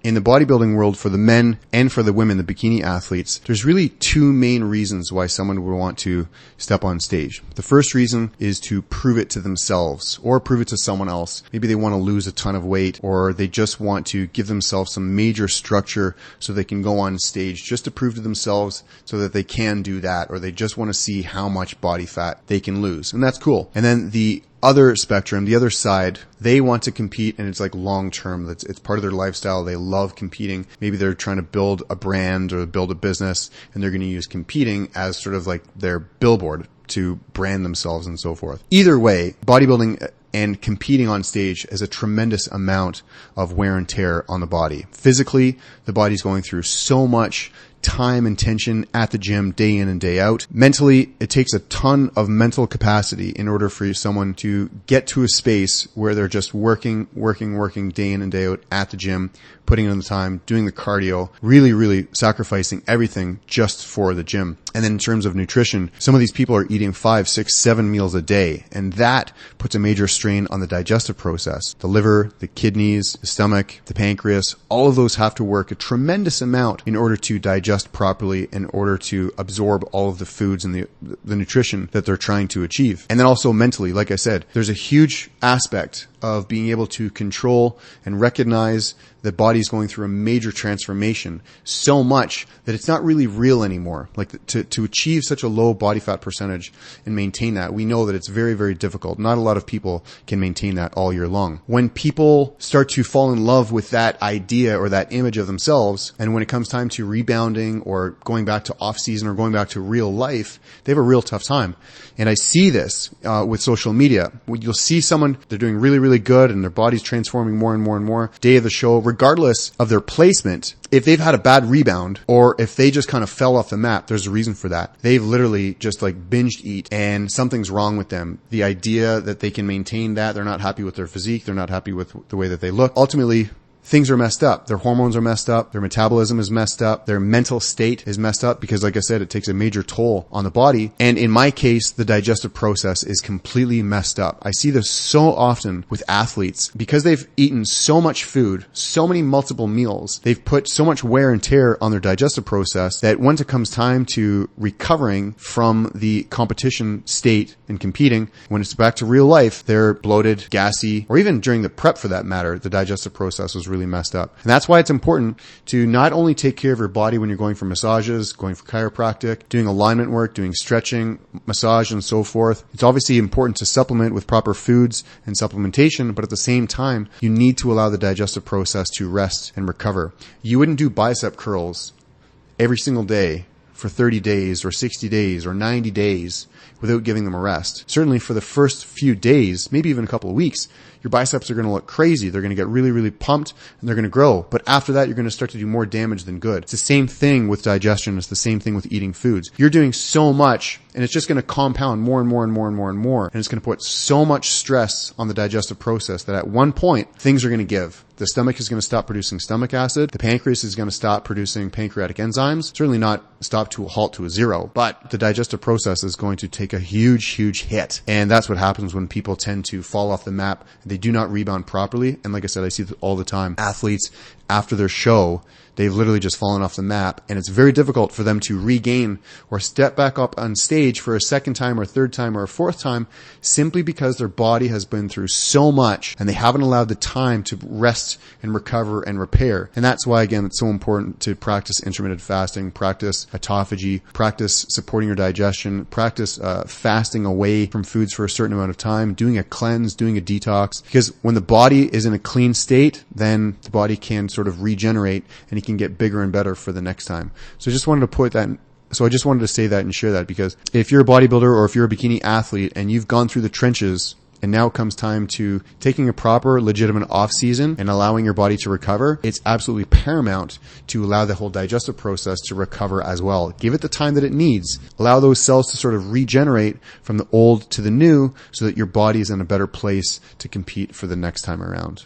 in the bodybuilding world, for the men and for the women, the bikini athletes, there's really two main reasons why someone would want to step on stage. The first reason is to prove it to themselves or prove it to someone else. Maybe they want to lose a ton of weight, or they just want to give themselves some major structure so they can go on stage just to prove to themselves so that they can do that, or they just want to see how much body fat they can lose. And that's cool. And then the other spectrum, the other side, they want to compete, and it's like long term. It's part of their lifestyle. They love competing. Maybe they're trying to build a brand or build a business, and they're going to use competing as sort of like their billboard to brand themselves and so forth. Either way, bodybuilding and competing on stage is a tremendous amount of wear and tear on the body. Physically, the body's going through so much time and tension at the gym day in and day out. Mentally, it takes a ton of mental capacity in order for someone to get to a space where they're just working day in and day out at the gym, putting in the time, doing the cardio, really sacrificing everything just for the gym. And then in terms of nutrition, some of these people are eating 5, 6, 7 meals a day, and that puts a major strain on the digestive process. The liver, the kidneys, the stomach, the pancreas, all of those have to work a tremendous amount in order to digest properly, in order to absorb all of the foods and the nutrition that they're trying to achieve. And then also mentally, like I said, there's a huge aspect of being able to control and recognize the body's going through a major transformation so much that it's not really real anymore. Like to achieve such a low body fat percentage and maintain that, we know that it's very difficult. Not a lot of people can maintain that all year long. When people start to fall in love with that idea or that image of themselves, and when it comes time to rebounding or going back to off season or going back to real life, they have a real tough time. And I see this with social media. You'll see someone, they're doing really good and their body's transforming more and more. Day of the show, regardless of their placement, if they've had a bad rebound or if they just kind of fell off the map, there's a reason for that. They've literally just like binged eat and something's wrong with them. The idea that they can maintain that, they're not happy with their physique, they're not happy with the way that they look. Ultimately, things are messed up. Their hormones are messed up. Their metabolism is messed up. Their mental state is messed up because, like I said, it takes a major toll on the body. And in my case, the digestive process is completely messed up. I see this so often with athletes because they've eaten so much food, so many multiple meals. They've put so much wear and tear on their digestive process that once it comes time to recovering from the competition state and competing, when it's back to real life, they're bloated, gassy, or even during the prep for that matter, the digestive process was really messed up. And that's why it's important to not only take care of your body when you're going for massages, going for chiropractic, doing alignment work, doing stretching, massage, and so forth. It's obviously important to supplement with proper foods and supplementation, but at the same time, you need to allow the digestive process to rest and recover. You wouldn't do bicep curls every single day for 30 days or 60 days or 90 days without giving them a rest. Certainly for the first few days, maybe even a couple of weeks, your biceps are going to look crazy. They're going to get really pumped and they're going to grow. But after that, you're going to start to do more damage than good. It's the same thing with digestion. It's the same thing with eating foods. You're doing so much and it's just going to compound more and more. And it's going to put so much stress on the digestive process that at one point, things are going to give. The stomach is going to stop producing stomach acid. The pancreas is going to stop producing pancreatic enzymes. Certainly not stop to a halt to a zero, but the digestive process is going to take a huge hit. And that's what happens when people tend to fall off the map. They do not rebound properly. And like I said, I see it all the time. Athletes, after their show, they've literally just fallen off the map, and it's very difficult for them to regain or step back up on stage for a second time or third time or a fourth time simply because their body has been through so much and they haven't allowed the time to rest and recover and repair. And that's why, again, it's so important to practice intermittent fasting, practice autophagy, practice supporting your digestion, practice fasting away from foods for a certain amount of time, doing a cleanse, doing a detox, because when the body is in a clean state, then the body can sort of regenerate and it can get bigger and better for the next time. So I just wanted to say that and share that, because if you're a bodybuilder or if you're a bikini athlete and you've gone through the trenches and now it comes time to taking a proper, legitimate off season and allowing your body to recover, it's absolutely paramount to allow the whole digestive process to recover as well. Give it the time that it needs. Allow those cells to sort of regenerate from the old to the new so that your body is in a better place to compete for the next time around.